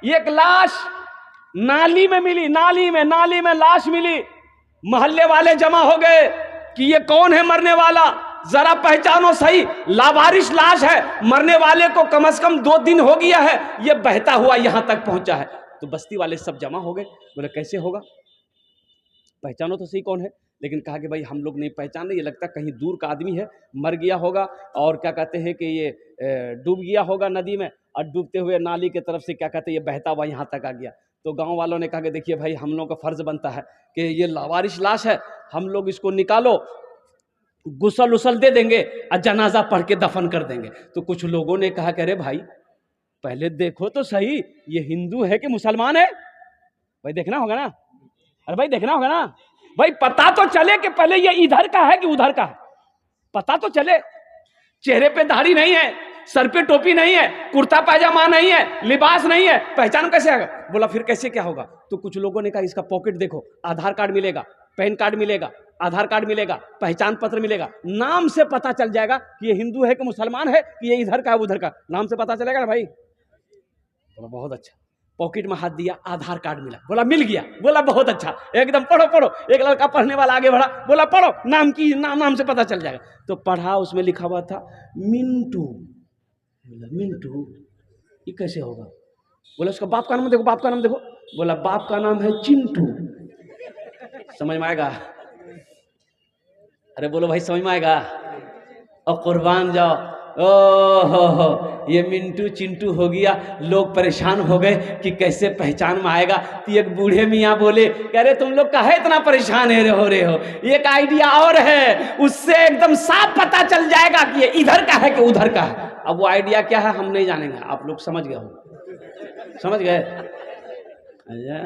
एक लाश नाली में मिली, नाली में लाश मिली। मोहल्ले वाले जमा हो गए कि ये कौन है मरने वाला, जरा पहचानो सही। लावारिश लाश है, मरने वाले को कम से कम 2 दिन हो गया है, ये बहता हुआ यहां तक पहुंचा है। तो बस्ती वाले सब जमा हो गए, बोले कैसे होगा, पहचानो तो सही कौन है। लेकिन कहा कि भाई हम लोग नहीं पहचाने, ये लगता कहीं दूर का आदमी है, मर गया होगा और क्या कहते हैं कि ये डूब गया होगा नदी में, और डूबते हुए नाली की तरफ से क्या कहते हैं ये बहता हुआ यहाँ तक आ गया। तो गांव वालों ने कहा कि देखिए भाई हम लोगों का फर्ज बनता है कि ये लावारिश लाश है, हम लोग इसको निकालो, गुसल उसल दे देंगे और जनाजा पढ़ के दफन कर देंगे। तो कुछ लोगों ने कहा कि अरे भाई पहले देखो तो सही, ये हिंदू है कि मुसलमान है, भाई देखना होगा ना, अरे भाई देखना होगा ना भाई, पता तो चले कि पहले ये इधर का है कि उधर का है, पता तो चले। चेहरे पे दाढ़ी नहीं है, सर पे टोपी नहीं है, कुर्ता पायजामा नहीं है, लिबास नहीं है, पहचान कैसे आएगा। बोला फिर कैसे क्या होगा। तो कुछ लोगों ने कहा इसका पॉकेट देखो, आधार कार्ड मिलेगा, पैन कार्ड मिलेगा, आधार कार्ड मिलेगा, पहचान पत्र मिलेगा, नाम से पता चल जाएगा कि ये हिंदू है कि मुसलमान है, कि ये इधर का है उधर का, नाम से पता चलेगा ना भाई। बोला बहुत अच्छा। पॉकेट में हाथ दिया, आधार कार्ड मिला, बोला मिल गया, बोला बहुत अच्छा, एकदम पढ़ो पढ़ो। एक लड़का पढ़ने वाला आगे बढ़ा, बोला पढ़ो, नाम की नाम से पता चल जाएगा। तो पढ़ा, उसमें लिखा हुआ था मिंटू। बोला मिंटू ये कैसे होगा। बोला उसका बाप का नाम देखो, बाप का नाम देखो। बोला बाप का नाम है चिंटू। समझ में आएगा, अरे बोलो भाई समझ में आएगा। और कुर्बान जाओ, ओहो ये मिंटू चिंटू हो गया। लोग परेशान हो गए कि कैसे पहचान में आएगा। तो एक बूढ़े मियाँ बोले कह रहे तुम लोग काहे इतना परेशान हो रहे हो, एक आइडिया और है, उससे एकदम साफ पता चल जाएगा कि ये इधर का है कि उधर का है। अब वो आइडिया क्या है हम नहीं जानेंगे, आप लोग समझ गए हो, समझ गए। अच्छा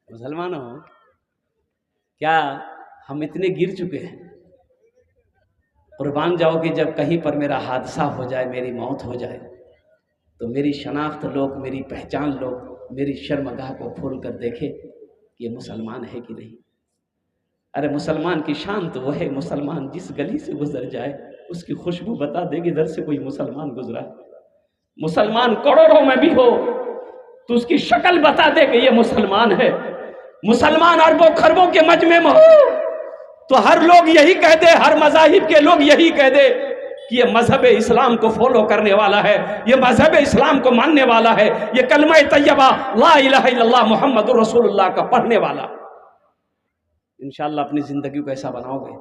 मुसलमान हो क्या, हम इतने गिर चुके हैं। कुर्बान जाओ कि जब कहीं पर मेरा हादसा हो जाए, मेरी मौत हो जाए, तो मेरी शनाख्त लोग, मेरी पहचान लोग, मेरी शर्मगाह को खोल कर देखे कि ये मुसलमान है कि नहीं। अरे मुसलमान की शान तो वो है, मुसलमान जिस गली से गुजर जाए उसकी खुशबू बता देगी इधर से कोई मुसलमान गुजरा। मुसलमान करोड़ों में भी हो तो उसकी शक्ल बता दे कि ये मुसलमान है। मुसलमान अरबों खरबों के मजमे में हो तो हर लोग यही कह दे, हर मज़ाहिब के लोग यही कह दे कि ये मजहब इस्लाम को फॉलो करने वाला है, ये मजहब इस्लाम को मानने वाला है, ये कलमा तैयबा ला इलाहा इल्लल्लाह मुहम्मदुर रसूलुल्लाह का पढ़ने वाला। इंशाअल्लाह अपनी जिंदगी को ऐसा बनाओगे,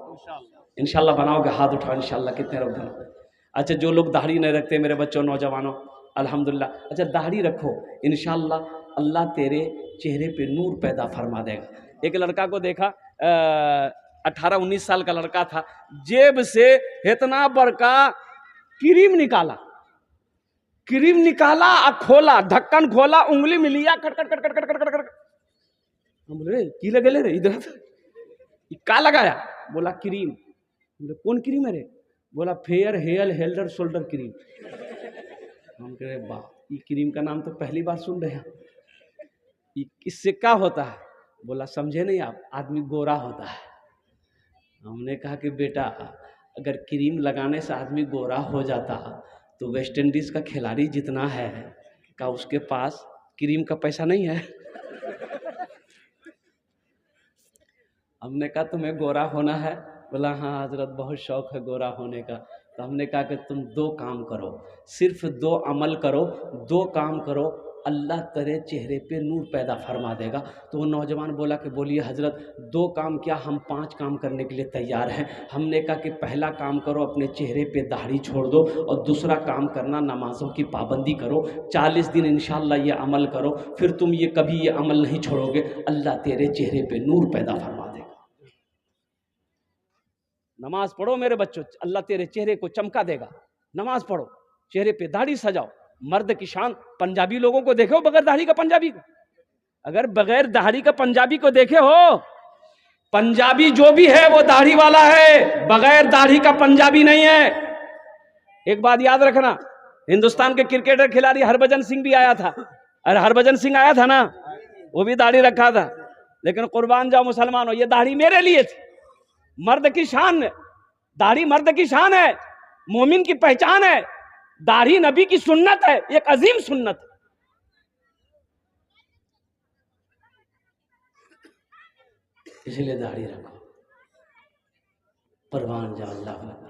इंशाअल्लाह बनाओगे। हाथ उठाओ इंशाअल्लाह, कितने लोग हैं। अच्छा जो लोग दाढ़ी नहीं रखते मेरे बच्चों, नौजवानों, अल्हम्दुलिल्लाह, अच्छा दाढ़ी रखो, इंशाअल्लाह अल्लाह तेरे चेहरे पे नूर पैदा फरमा देगा। एक लड़का को देखा, 18-19 साल का लड़का था, जेब से इतना बड़का क्रीम निकाला, क्रीम निकाला और खोला, ढक्कन खोला, उंगली में लिया, cut cut cut cut cut cut cut. हम बोले की लगे ले रे, इधर का लगाया। बोला क्रीम। बोले कौन क्रीम है रे। बोला फेयर हेयर हेल्डर शोल्डर क्रीम। हम कह रहे वाह, ये क्रीम का नाम तो पहली बार सुन रहे हैं, इससे क्या होता है। बोला समझे नहीं आप, आदमी गोरा होता है। हमने कहा कि बेटा अगर क्रीम लगाने से आदमी गोरा हो जाता तो वेस्ट इंडीज का खिलाड़ी जितना है, क्या उसके पास क्रीम का पैसा नहीं है। हमने कहा तुम्हें गोरा होना है। बोला हाँ हजरत बहुत शौक है गोरा होने का। तो हमने कहा कि तुम 2 काम करो, सिर्फ 2 अमल करो, 2 काम करो, अल्लाह तेरे चेहरे पे नूर पैदा फरमा देगा। तो वो नौजवान बोला कि बोलिए हजरत 2 काम क्या, हम 5 काम करने के लिए तैयार हैं। हमने कहा कि पहला काम करो अपने चेहरे पे दाढ़ी छोड़ दो, और दूसरा काम करना नमाज़ों की पाबंदी करो, 40 दिन इंशाअल्लाह ये अमल करो, फिर तुम ये कभी ये अमल नहीं छोड़ोगे, अल्लाह तेरे चेहरे पे नूर पैदा फरमा देगा। नमाज पढ़ो मेरे बच्चों, अल्लाह तेरे चेहरे को चमका देगा। नमाज पढ़ो, चेहरे पे दाढ़ी सजाओ। मर्द की शान, पंजाबी लोगों को देखो बगैर दाढ़ी का पंजाबी को, अगर बगैर दाढ़ी का पंजाबी को देखे हो, पंजाबी जो भी है वो दाढ़ी वाला है, बगैर दाढ़ी का पंजाबी नहीं है। एक बात याद रखना, हिंदुस्तान के क्रिकेटर खिलाड़ी हरभजन सिंह भी आया था, अरे हरभजन सिंह आया था ना, वो भी दाढ़ी रखा था। लेकिन कुर्बान जाओ मुसलमानों, ये दाढ़ी मेरे लिए थी। मर्द की शान, दाढ़ी मर्द की शान है, मोमिन की पहचान है। दाढ़ी नबी की सुन्नत है, एक अजीम सुन्नत। इसलिए दाढ़ी रखो। परवान जा अल्लाह अकबर।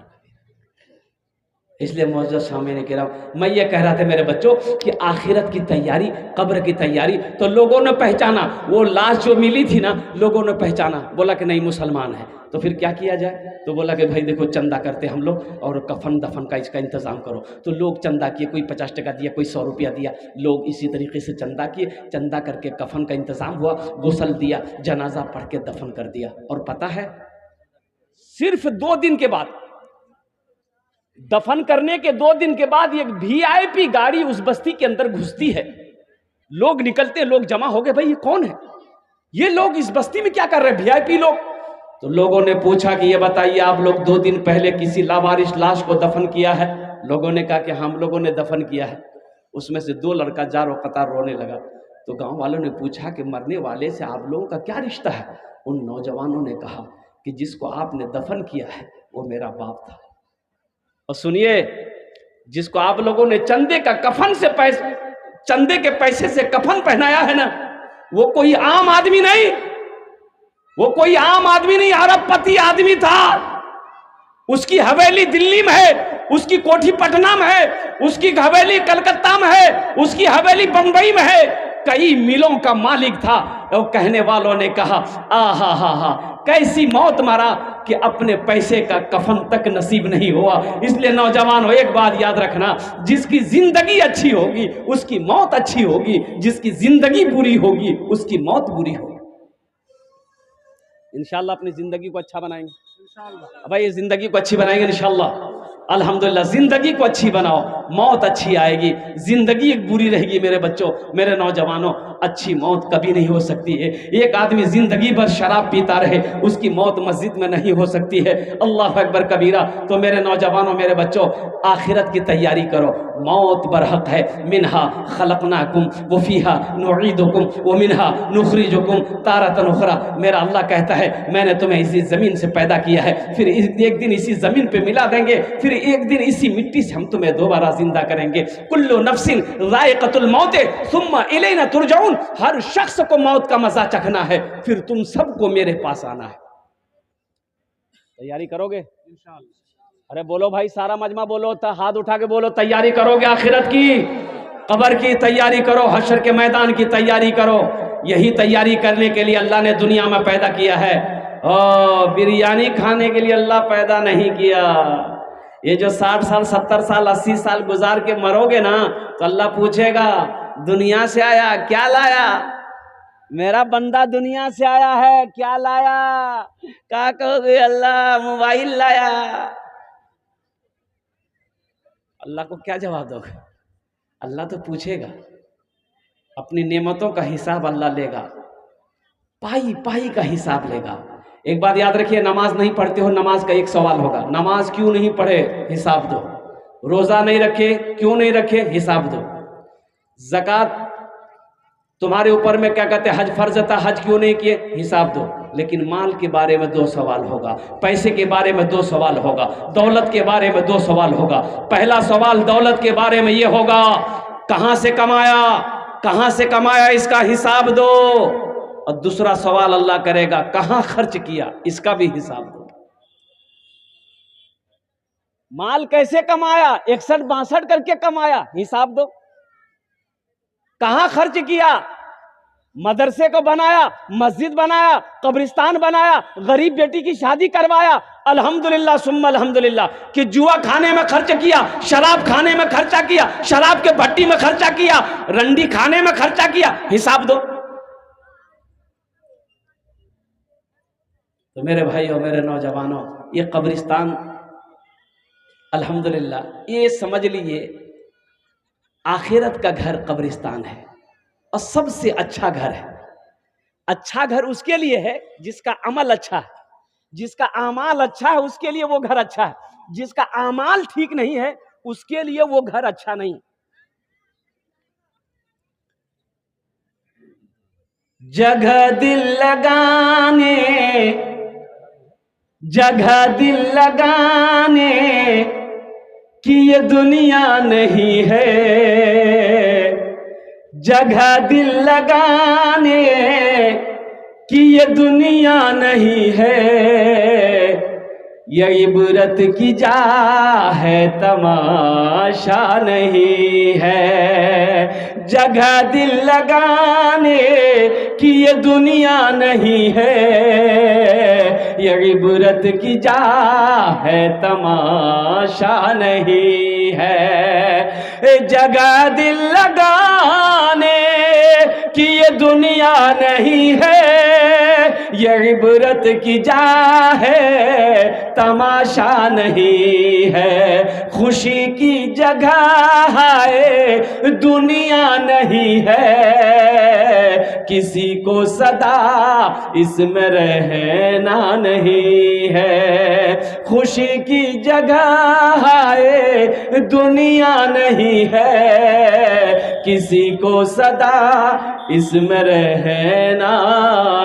इसलिए मौजूद सामने कह रहा हूँ, मैं ये कह रहा था मेरे बच्चों कि आखिरत की तैयारी, कब्र की तैयारी, तो लोगों ने पहचाना, वो लाश जो मिली थी ना, लोगों ने पहचाना, बोला कि नहीं मुसलमान है। तो फिर क्या किया जाए? तो बोला कि भाई देखो चंदा करते हम लोग और कफन दफन का इसका इंतज़ाम करो। तो लोग चंदा किए, कोई 50 टका दिया, कोई 100 रुपया दिया, लोग इसी तरीके से चंदा किए, चंदा करके कफन का इंतज़ाम हुआ, गुसल दिया, जनाजा पढ़ के दफन कर दिया। और पता है सिर्फ 2 दिन के बाद, दफन करने के 2 दिन के बाद एक VIP गाड़ी उस बस्ती के अंदर घुसती है। लोग निकलते, लोग जमा हो गए, भाई ये कौन है, ये लोग इस बस्ती में क्या कर रहे हैं, VIP लोग। तो लोगों ने पूछा कि ये बताइए आप लोग 2 दिन पहले किसी लावारिस लाश को दफन किया है? लोगों ने कहा कि हम लोगों ने दफन किया है। उसमें से 2 लड़का जारो कतार रोने लगा। तो गांव वालों ने पूछा कि मरने वाले से आप लोगों का क्या रिश्ता है? उन नौजवानों ने कहा कि जिसको आपने दफन किया है वो मेरा बाप था। और सुनिए, जिसको आप लोगों ने चंदे का कफन से पैसे, चंदे के पैसे से कफन पहनाया है ना, वो कोई आम आदमी नहीं, वो कोई आम आदमी नहीं, अरबपति आदमी था। उसकी हवेली दिल्ली में है, उसकी कोठी पटना में है, उसकी हवेली कलकत्ता में है, उसकी हवेली बंबई में है, कई मिलों का मालिक था। और कहने वालों ने कहा आहा हा हा, कैसी मौत मारा कि अपने पैसे का कफन तक नसीब नहीं हुआ। इसलिए नौजवानों एक बात याद रखना, जिसकी जिंदगी अच्छी होगी उसकी मौत अच्छी होगी, जिसकी जिंदगी बुरी होगी उसकी मौत बुरी होगी। इंशाल्लाह अपनी जिंदगी को अच्छा बनाएंगे, इंशाल्लाह भाई, ये जिंदगी को अच्छी बनाएंगे इंशाल्लाह। अल्हम्दुलिल्लाह, जिंदगी को अच्छी बनाओ, मौत अच्छी आएगी। जिंदगी एक बुरी रहेगी मेरे बच्चों, मेरे नौजवानों, अच्छी मौत कभी नहीं हो सकती है। एक आदमी जिंदगी भर शराब पीता रहे, उसकी मौत मस्जिद में नहीं हो सकती है। अल्लाह अकबर कबीरा। तो मेरे नौजवानों, मेरे बच्चों, आखिरत की तैयारी करो। मौत बरहक है, मिनहा खलकनाकुम व फीहा नुईदुकुम व मिनहा नुखरिजुकुम तारतन उखरा। मेरा अल्लाह कहता है मैंने तुम्हें इसी जमीन से पैदा किया है, फिर एक दिन इसी जमीन पे मिला देंगे, फिर एक दिन इसी मिट्टी से हम तुम्हें दोबारा जिंदा करेंगे। कुल्लु नफ्सिन ज़ाइक़तुल मौत सुम्मा इलैना तुरजाऊन। हर शख्स को मौत का मजा चखना है, फिर तुम सबको मेरे पास आना है। तैयारी करोगे इंशाअल्लाह? अरे बोलो भाई, सारा मजमा बोलो, हाथ उठा के बोलो, तैयारी करोगे आखिरत की, कब्र की तैयारी करो, हशर के मैदान की तैयारी करो। यही तैयारी करने के लिए अल्लाह ने दुनिया में पैदा किया है। बिरयानी खाने के लिए अल्लाह पैदा नहीं किया। ये जो 60 साल 70 साल 80 साल गुजार के मरोगे ना, तो अल्लाह पूछेगा दुनिया से आया क्या लाया? मेरा बंदा दुनिया से आया है, क्या लाया? क्या कहोगे? अल्लाह मोबाइल लाया। अल्लाह को क्या जवाब दोगे? अल्लाह तो पूछेगा, अपनी नेमतों का हिसाब अल्लाह लेगा, पाई पाई का हिसाब लेगा। एक बात याद रखिए, नमाज नहीं पढ़ते हो, नमाज का एक सवाल होगा, नमाज क्यों नहीं पढ़े? हिसाब दो। रोजा नहीं रखे, क्यों नहीं रखे? हिसाब दो। ज़कात तुम्हारे ऊपर में क्या कहते हैं, हज फर्ज था, हज क्यों नहीं किए? हिसाब दो। लेकिन माल के बारे में 2 सवाल होगा, पैसे के बारे में 2 सवाल होगा, दौलत के बारे में 2 सवाल होगा। पहला सवाल दौलत के बारे में ये होगा, कहां से कमाया, कहां से कमाया, इसका हिसाब दो। और दूसरा सवाल अल्लाह करेगा, कहां खर्च किया, इसका भी हिसाब दो। माल कैसे कमाया, 61-62 करके कमाया, हिसाब दो। कहां खर्च किया, मदरसे को बनाया, मस्जिद बनाया, कब्रिस्तान बनाया, गरीब बेटी की शादी करवाया, अल्हम्दुलिल्लाह सुम्मा अल्हम्दुलिल्लाह। कि जुआ खाने में खर्च किया, शराब खाने में खर्चा किया, शराब के भट्टी में खर्चा किया, रंडी खाने में खर्चा किया, हिसाब दो। तो मेरे भाइयों, मेरे नौजवानों, ये कब्रिस्तान अल्हम्दुलिल्लाह, ये समझ लीजिए आखिरत का घर कब्रिस्तान है, और सबसे अच्छा घर है। अच्छा घर उसके लिए है जिसका अमल अच्छा है, जिसका आमाल अच्छा है उसके लिए वो घर अच्छा है। जिसका आमाल ठीक नहीं है उसके लिए वो घर अच्छा नहीं। जगह दिल लगाने, जगह दिल लगाने कि ये दुनिया नहीं है, जगह दिल लगाने कि ये दुनिया नहीं है, ये इबरत की जा है, तमाशा नहीं है। जगह दिल लगाने की ये दुनिया नहीं है, ये इबरत की जा है, तमाशा नहीं है। जगह दिल लगाने कि ये दुनिया नहीं है, ये इबरत की जा है, तमाशा नहीं है। खुशी की जगह है, दुनिया नहीं है, किसी को सदा इसमें रहना नहीं है। खुशी की जगह है, दुनिया नहीं है, किसी को सदा इसमें रहना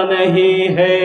नहीं है।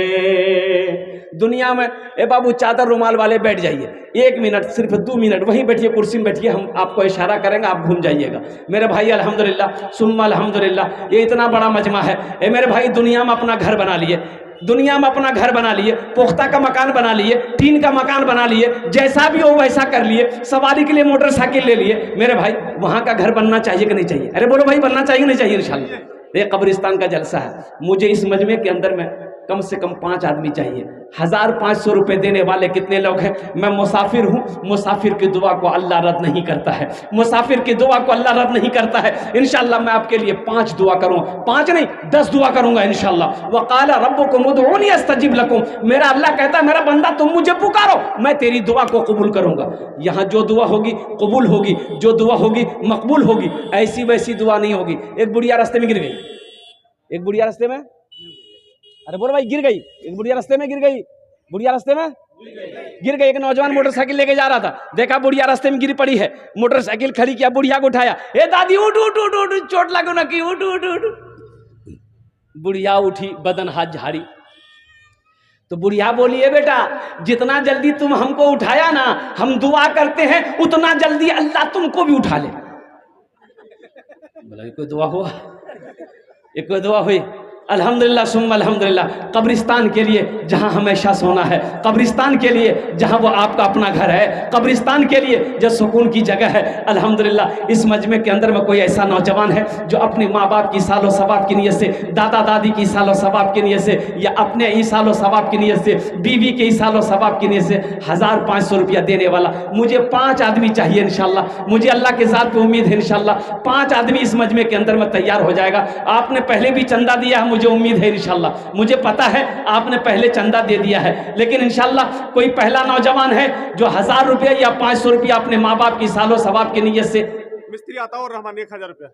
दुनिया में ए बाबू चादर रुमाल वाले बैठ जाइए, 1 मिनट, सिर्फ 2 मिनट वहीं बैठिए, कुर्सी में बैठिए, हम आपको इशारा करेंगे, आप घूम जाइएगा। मेरे भाई अल्हम्दुलिल्लाह सुम्मा अल्हम्दुलिल्लाह, ये इतना बड़ा मजमा है। ए मेरे भाई दुनिया में अपना घर बना लिए, दुनिया में अपना घर बना लिए, पुख्ता का मकान बना लिए, टीन का मकान बना लिए, जैसा भी हो वैसा कर लिए, सवारी के लिए मोटरसाइकिल ले लिए। मेरे भाई वहाँ का घर बनना चाहिए कि नहीं चाहिए? अरे बोलो भाई, बनना चाहिए नहीं चाहिए? इंशाल्लाह। ये कब्रिस्तान का जलसा है। मुझे इस मजमे के अंदर में कम से कम 5 आदमी चाहिए। 1500 रुपये देने वाले कितने लोग हैं? मैं मुसाफिर हूँ, मुसाफिर की दुआ को अल्लाह रद्द नहीं करता है, मुसाफिर की दुआ को अल्लाह रद्द नहीं करता है। इंशाल्लाह मैं आपके लिए 5 दुआ करूँगा, 5 नहीं 10 दुआ करूँगा इंशाल्लाह। वक़ाला रब्बुकुम उदऊनी अस्तजिब लकुम, मेरा अल्लाह कहता है मेरा बंदा तुम मुझे पुकारो, मैं तेरी दुआ को कबूल करूँगा। यहाँ जो दुआ होगी कबूल होगी, जो दुआ होगी मकबूल होगी, ऐसी वैसी दुआ नहीं होगी। एक बुढ़िया रास्ते में गिर गई, एक बुढ़िया रास्ते में, अरे बोलो भाई, गिर गई, एक बुढ़िया रास्ते में गिर गई, बुढ़िया रास्ते में गिर गई। एक नौजवान मोटरसाइकिल लेके जा रहा था, देखा बुढ़िया रास्ते में गिरी पड़ी है, मोटरसाइकिल खड़ी किया, बुढ़िया को उठाया, ए दादी उठ उठ उठ उठ, चोट लागो ना की, उठ उठ उठ। बुढ़िया उठी, बदन हाथ झाड़ी, तो बुढ़िया बोली, ए बेटा जितना जल्दी तुम हमको उठाया ना, हम दुआ करते हैं उतना जल्दी अल्लाह तुमको भी उठा ले। बोला कोई दुआ हुआ, एक कोई दुआ हुई? अल्हम्दुलिल्लाह सुम्मा अल्हम्दुलिल्लाह। कब्रिस्तान के लिए जहां हमेशा सोना है, कब्रिस्तान के लिए जहां वो आपका अपना घर है, कब्रिस्तान के लिए जो सुकून की जगह है। अल्हम्दुलिल्लाह इस मजमे के अंदर में कोई ऐसा नौजवान है जो अपने माँ बाप की सालो सवाब की नीयत से, दादा दादी की सालो सवाब की नीयत से, या अपने ईसालो सवाब की नीयत से, बीवी के ईसालो सवाब की नीयत से 1500 रुपया देने वाला। मुझे 5 आदमी चाहिए इंशाल्लाह, मुझे अल्लाह के साथ उम्मीद है इंशाल्लाह 5 आदमी इस मजमे के अंदर में तैयार हो जाएगा। आपने पहले भी चंदा दिया है, मुझे उम्मीद है इंशाल्लाह, मुझे पता है आपने पहले चंदा दे दिया है, लेकिन इंशाल्लाह कोई पहला नौजवान है जो 1000 रुपया या 500 रुपया अपने माँ बाप की सालो सवाब की नीयत से। मिस्त्री अताउर रहमान 1000 रुपया।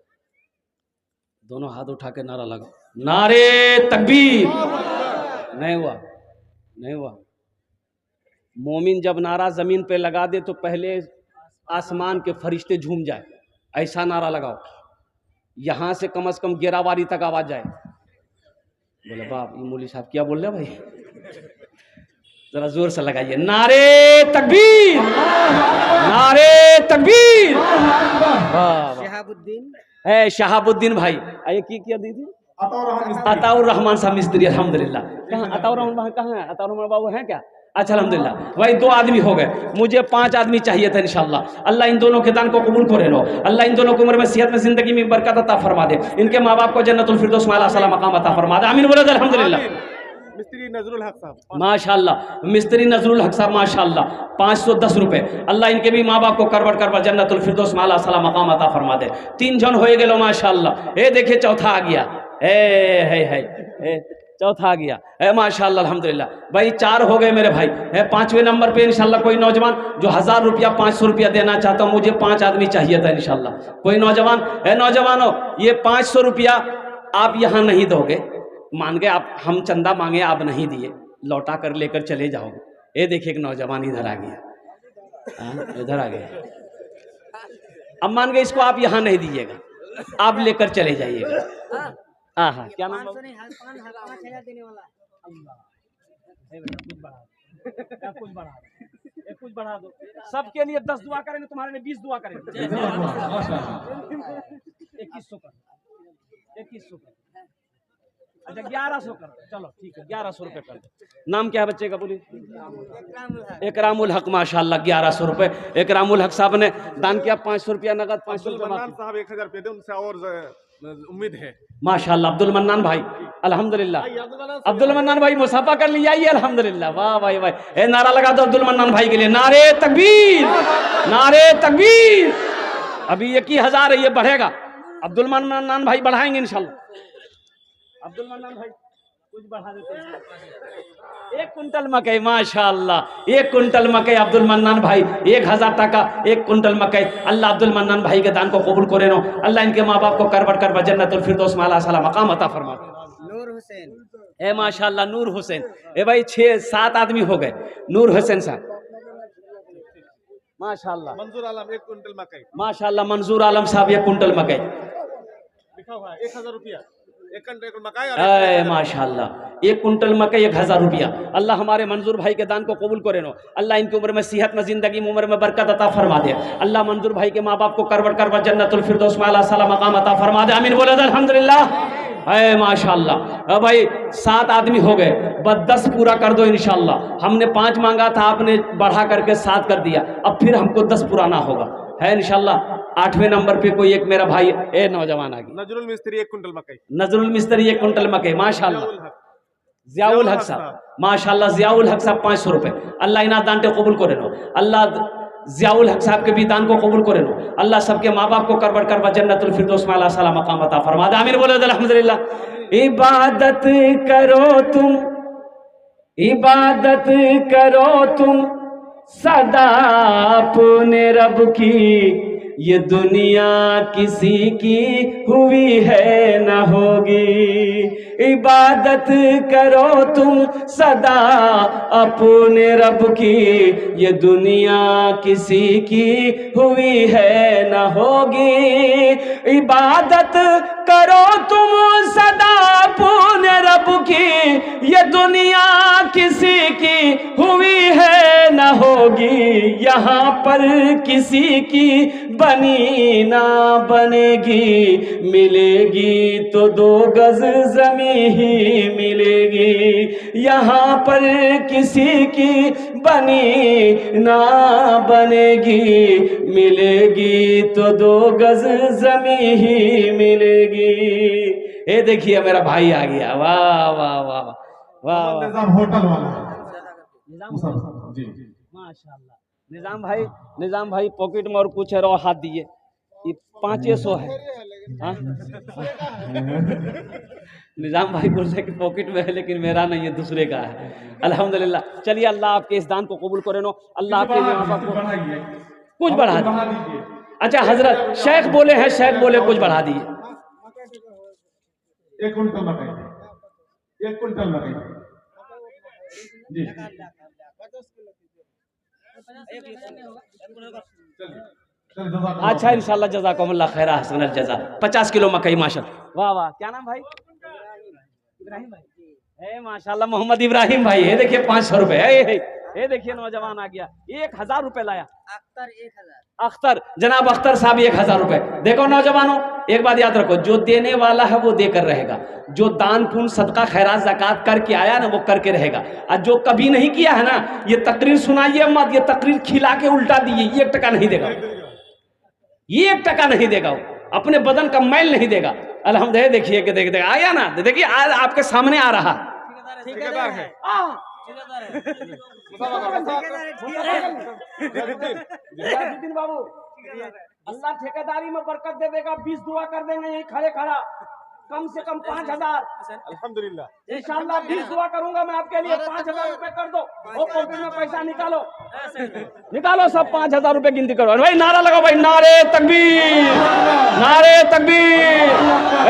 दोनों हाथ उठा के नारा लगाओ, नारे तकबीर। नहीं हुआ, नहीं हुआ। मोमिन जब नारा जमीन पे लगा दे तो पहले आसमान के फरिश्ते झूम जाए, ऐसा नारा लगाओ, यहां से कम 11वारी तक आवाज जाए। बोले बाप, ये मौलवी साहब क्या बोल रहे भाई, जरा जोर से लगाइए, नारे तकबीर, नारे तकबीर। शहाबुद्दीन है शहाबुद्दीन भाई, आइए की किया दी थी? अताउर रहमान साहब मिस्त्री। अल्हम्दुलिल्लाह। कहाँ अताउर रहमान, कहाँ है अताउर रहमान बाबू, हैं क्या? अच्छा अल्हम्दुलिल्लाह भाई 2 आदमी हो गए, मुझे 5 आदमी चाहिए था इंशाल्लाह। अल्लाह इन दोनों के दान को कबूल करे लो, अल्लाह इन दोनों की उम्र में सेहत में जिंदगी में बरकत अता फरमा दे, इनके माँ बाप को जन्नतुल फिरदौस में आला मकाम अता फरमा दे। आमीन बोलो अल्हम्दुलिल्लाह। मिस्त्री नजरुल हक साहब माशाल्लाह, मिस्त्री नजरुल हक साहब माशाल्लाह 510 रुपए। अल्लाह इनके भी माँ बाप को करबट करबट जन्नतुल फिरदौस में आला मकाम अता फरमा दे। 3 जन हो गए माशाल्लाह। ए देखिए चौथा आ गया, है चौथा आ गया, है माशाल्लाह अल्हम्दुलिल्लाह। भाई 4 हो गए मेरे भाई, है 5वें नंबर पे इंशाल्लाह कोई नौजवान जो 1000 रुपया 500 रुपया देना चाहता हूँ, मुझे 5 आदमी चाहिए था इंशाल्लाह। कोई नौजवान है? नौजवानों ये 500 रुपया आप यहाँ नहीं दोगे, मान गए आप, हम चंदा मांगे आप नहीं दिए, लौटा कर लेकर चले जाओगे। ये देखिए एक नौजवान इधर आ गया, इधर आ गया। अब मान गए इसको आप यहाँ नहीं दीजिएगा, आप लेकर चले जाइएगा। हाँ क्या नाम है? कुछ बढ़ा दो, सबके लिए 10 दुआ करेंगे, तुम्हारे लिए 20 दुआ करेंगे। 2100 का 2100 का अच्छा 1100 कर दो, चलो ठीक है 1100 रुपये कर दो। नाम क्या है बच्चे का बोलिए? इकरामुल हक। माशाल्लाह 1100 रुपये इकरामुल हक साहब ने दान किया। 500 रुपया नगद, 500 अब्दुल रुपया मन्नान साहब 1000 रुपये दे, उनसे और उम्मीद है। माशाल्लाह अब्दुल मन्नान भाई अल्हम्दुलिल्लाह। अब्दुल मन्नान भाई मुसाफा कर लिया ये अल्हम्दुलिल्लाह। वाह भाई भाई, ए नारा लगा दो अब्दुल मन्नान भाई के लिए, नारे तकबीर, नारे तकबीर। अभी 21,000 है, ये बढ़ेगा। अब्दुल मन्नान भाई बढ़ाएंगे इंशाल्लाह। अब्दुल मन्नान भाई कुछ बढ़ा देते हैं। 1 कुंटल मकई माशाल्लाह, 1 कुंटल मकई अब्दुल मन्नान भाई 1000 टका 1 कुंटल मकई। अल्लाह अब्दुल मन्नान भाई के दान को कबूल करे नो। अल्लाह इनके माँ बाप को करबट कर जन्नतुल फिरदौस में आला सला मकाम अता फरमा। नूर हुसैन, ए माशाल्लाह नूर हुसैन। ए भाई 6-7 आदमी हो गए। नूर हुसैन साहब माशाल्लाह। मंजूर आलम 1 कुंटल मकई माशाल्लाह मंजूर आलम साहब 1 कुंटल मकई लिखा हुआ है। 1000 रुपया 1 कुंटल मकई। अरे माशाल्लाह 1 कुंटल मकई 1000 रुपया। अल्लाह हमारे मंजूर भाई के दान को कबूल करे नो। अल्लाह इनकी उम्र में सेहत में, जिंदगी में, उम्र में बरकत अता फरमा दे। अल्लाह मंजूर भाई के माँ बाप को करबट जन्नतुल फिरदौस में आला सला मकाम अता फरमा दे। आमीन बोले अल्हम्दुलिल्लाह। है माशाल्लाह। अब भाई 7 आदमी हो गए, बस 10 पूरा कर दो इंशाल्लाह। हमने 5 मांगा था, आपने बढ़ा करके 7 कर दिया। अब फिर हमको 10 पुराना होगा है इंशाल्लाह। 8वें नंबर पे कोई एक मेरा भाई ए नौजवान आ गया, नजरुल मिस्त्री 1 कुंटल मकई। नजरुल मिस्त्री 1 कुंटल मकई माशाल्लाह। जियाउल हक साहब माशाल्लाह, जियाउल हक साहब 500 रुपये। अल्लाह इना दान को कबूल करे नो। अल्लाह जियाउल हक साहब के भी दान को कबूल करे नो। अल्लाह सबके माँ बाप को करबट जन्नतुल फिरदौस में आला सला मकाम अता फरमा दे। आमीन बोले अल्हम्दुलिल्लाह। इबादत करो तुम, इबादत करो तुम सदा अपने रब की, ये दुनिया किसी की हुई है न होगी। इबादत करो तुम सदा अपने रब की, ये दुनिया किसी की हुई है न होगी। इबादत करो तुम सदा अपने रब की, ये दुनिया किसी की हुई है न होगी। यहाँ पर किसी की बनी ना बनेगी, मिलेगी तो 2 गज जमीन ही मिलेगी। यहाँ पर किसी की बनी ना बनेगी, मिलेगी तो 2 गज जमीन ही मिलेगी। ये देखिए मेरा भाई आ गया। वाह वाह वाह वाह वाह। निजाम होटल वाला जी माशाल्लाह। निजाम भाई पॉकेट में और कुछ है, रो हाथ दिए, ये 500 है। हाँ? निजाम भाई बोल रहे कि पॉकेट में है लेकिन मेरा नहीं है, दूसरे का है। अल्हम्दुलिल्लाह। चलिए अल्लाह आपके इस दान को कबूल करे नो। अल्लाह आपके कुछ बढ़ा दिए। अच्छा हजरत शेख बोले हैं, शेख बोले कुछ बढ़ा दिए। 1 कुंटल मकई, 1 कुंटल मकई जी। अच्छा इंशाल्लाह जज़ाकुमुल्लाह खैरा हसनल जज़ा। 50 किलो मकई माशाल्लाह। वाह वाह। क्या नाम भाई? इब्राहिम भाई। माशाल्लाह मोहम्मद इब्राहिम भाई। ये देखिए 500 रुपये। ये देखिए नौजवान आ गया, 1000 रुपये लाया। अख्तर जनाब अख्तर साहब 1000 रुपये। देखो नौजवानों एक बात याद रखो, जो देने वाला है वो देकर रहेगा, जो दान पुण्य सदका खैरात ज़कात करके आया ना वो करके रहेगा। और जो कभी नहीं किया है ना, ये तकरीर सुनाइए मत, ये तकरीर खिला के उल्टा दिए, 1 टका नहीं देगा, 1 टका नहीं देगा, अपने बदन का मैल नहीं देगा। अल्हम्दुलिल्लाह। देखिए कि देख आया ना, देखिए आज आपके सामने आ रहा। ठेकेदार है बाबू। अल्लाह ठेकेदारी में बरकत दे देगा। 20 दुआ कर देंगे यही खड़े खड़ा, कम से कम 5000। अल्हम्दुलिल्लाह इंशाल्लाह 20 दुआ करूंगा मैं आपके लिए। 5000 रुपए कर दो और पॉकेट में पैसा निकालो, निकालो सब 5000 रुपए गिनती करो। भाई नारा लगाओ भाई, नारे तकबीर, नारे तकबीर।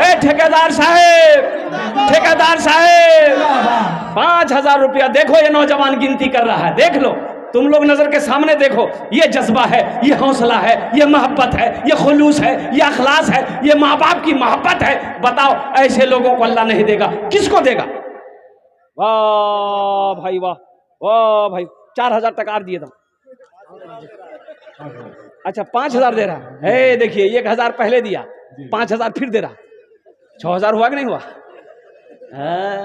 ए ठेकेदार साहेब, ठेकेदार साहेब 5000 रुपया। देखो ये नौजवान गिनती कर रहा है, देख लो तुम लोग नजर के सामने देखो। ये जज्बा है, ये हौसला है, ये मोहब्बत है, ये खुलूस है, ये अखलास है, ये माँ बाप की मोहब्बत है। बताओ ऐसे लोगों को अल्लाह नहीं देगा, किसको देगा? वाह भाई वाह, वाह भाई। 4000 तक और दिए था। अच्छा 5000 दे रहा है। देखिए 1000 पहले दिया, 5000 फिर दे रहा। 6000 हुआ कि नहीं हुआ? हाँ,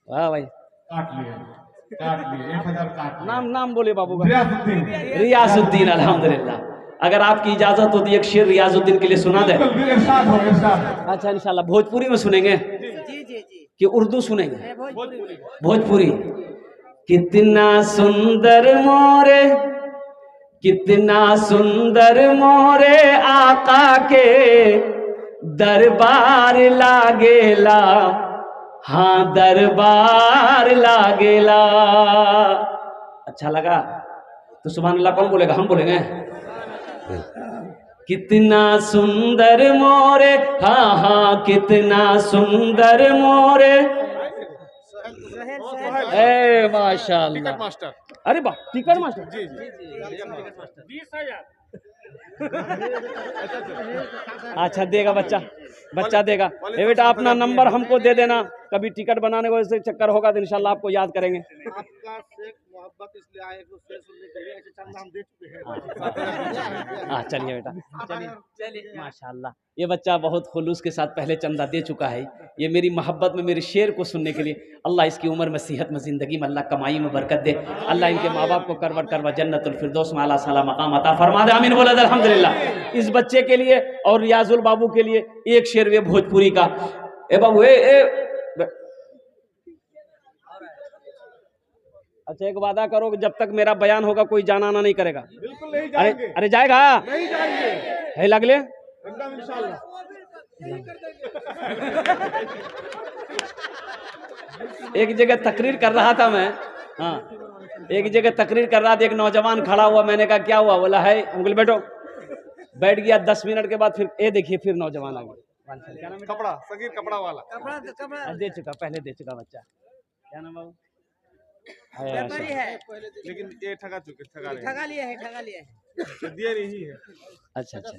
वाह भाई, काट लिए 1000 काट लिए। नाम नाम बोले बाबू का। रियाजुद्दीन। रियाजुद्दीन, अल्हम्दुलिल्लाह। अगर आपकी इजाजत हो तो एक शेर रियाजुद्दीन के लिए सुना दे। बिल्कुल, इरशाद हो, इरशाद। अच्छा इंशाल्लाह भोजपुरी में सुनेंगे कि उर्दू सुनेंगे? भोजपुरी। कितना सुंदर मोरे, कितना सुंदर मोरे आका के दरबार लागेला, हाँ दरबार लागेला। अच्छा लगा तो सुभान अल्लाह कौन बोलेगा? हम बोलेंगे। कितना सुंदर मोरे, हाँ हाँ कितना सुंदर मोरे, ए माशाअल्लाह, मास्टर। अरे वाह, टिकट मास्टर। जी जी। 20,000। अच्छा देगा बच्चा, बच्चा देगा। ये बेटा अपना नंबर हमको दे देना, कभी टिकट बनाने को ऐसे चक्कर होगा तो इंशाल्लाह आपको याद करेंगे। आपका शेख मोहब्बत इसलिए आए कि शेर सुनने के लिए, ऐसे चंदा हम दे चुके हैं। हाँ चलिए बेटा, चलिए माशाल्लाह। ये बच्चा बहुत खुलूस के साथ पहले चंदा दे चुका है। ये मेरी मोहब्बत में मेरे शेर को सुनने के लिए। अल्लाह इसकी उम्र में, सेहत में, ज़िंदगी में अल्लाह कमाई में बरकत दे। अल्लाह इनके माँ बाप को करवट करवा जन्नतुल फिरदौस में आला साला मकाम अता फरमा दे। आमीन बोला अल्हम्दुलिल्लाह। इस बच्चे के लिए और रियाजुल बाबू के लिए एक शेर वे भोजपुरी का। ए बाबू अच्छा एक वादा करो कि जब तक मेरा बयान होगा कोई जाना आना नहीं करेगा। बिल्कुल नहीं जाएंगे। अरे जाएगा, नहीं जाएंगे है लगले एकदम इंशाल्लाह। एक जगह तकरीर कर रहा था मैं, हाँ एक जगह तकरीर कर रहा था, एक नौजवान खड़ा हुआ, मैंने कहा क्या हुआ? बोला है अंकल बैठो। बैठ गया, 10 मिनट के बाद फिर ये देखिए फिर नौजवान आ गया। कपड़ा, सगीर कपड़ा वाला। दे चुका, पहले दे चुका बच्चा। क्या नाम बाबू? लेकिन ये ठगा चुके, ठगा लिए हैं। दिए नहीं है। अच्छा अच्छा,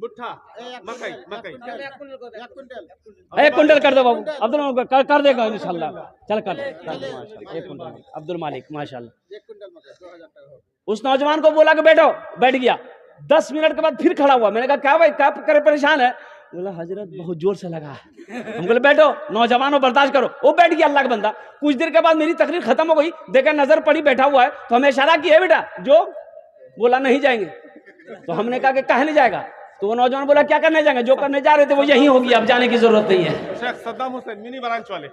बुट्ठा, मकई, 1 कुंटल कर दो बाबू। अब्दुल कर देगा इंशाल्लाह। चल कर दो, 1 कुंटल। अब्दुल मालिक माशाल्लाह। उस नौजवान को बोला कि बैठो, बैठ गया। 10 मिनट के बाद फिर खड़ा हुआ। मैंने कहा क्या भाई, क्या करे, परेशान है? बोला हजरत बहुत जोर से लगा है। हम बोले बैठो, नौजवानों बर्दाश्त करो। वो बैठ गया अल्लाह का बंदा। कुछ देर के बाद मेरी तकरीर खत्म हो गई, देखा नजर पड़ी बैठा हुआ है, तो हमें इशारा किया बेटा जो। बोला नहीं जाएंगे। तो हमने कहा कि कहे नहीं जाएगा? तो वो नौजवान बोला क्या करने जाएंगे? जो करने जा रहे थे वो यही होगी, अब जाने की जरूरत नहीं है। शेख सद्दाम हुसैन मिनी ब्रांच वाले।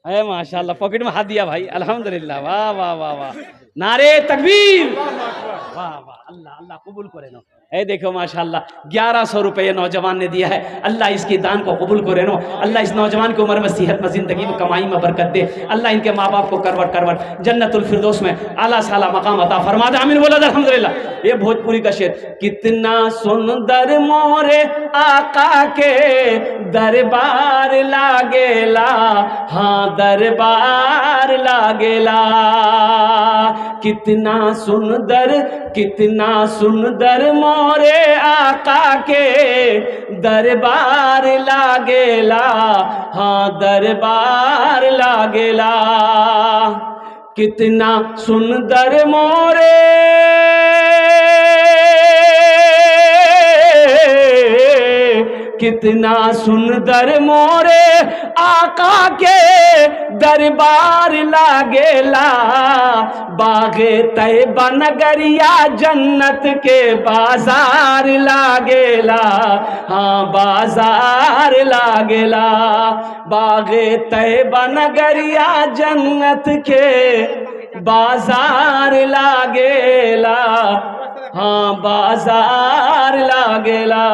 अरे माशाल्लाह, पॉकेट में हाथ दिया भाई, अल्हम्दुलिल्लाह। वाह वाह वाह वाह, नारे तकबीर, वाह वाह, अल्लाह अल्लाह कबूल करे नो। ए देखो माशाल्लाह, 1100 रुपये नौजवान ने दिया है। अल्लाह इसकी दान को कबूल करे नो। अल्लाह इस नौजवान की उम्र में, सेहत में, जिंदगी में, कमाई में बरकत दे। अल्लाह इनके माँ बाप को करवट करवट जन्नतुल फिरदौस में आला साला मकाम अता फरमा दे। आमीन बोला अल्हम्दुलिल्लाह। ये भोजपुरी का शेर। कितना सुंदर मोरे आका के दरबार लागेला, हाँ दरबार लागेला। कितना सुंदर, कितना सुंदर मोरे आका के दरबार लागेला, हाँ दरबार लागेला। कितना सुंदर मोरे कितना सुंदर मोरे आका के दरबार लागेला। बागे तैयबा नगरिया जन्नत के बाजार लागेला, हाँ बाजार लागेला। बागे तैयबा नगरिया जन्नत के बाजार लागेला, हाँ बाजार लागेला।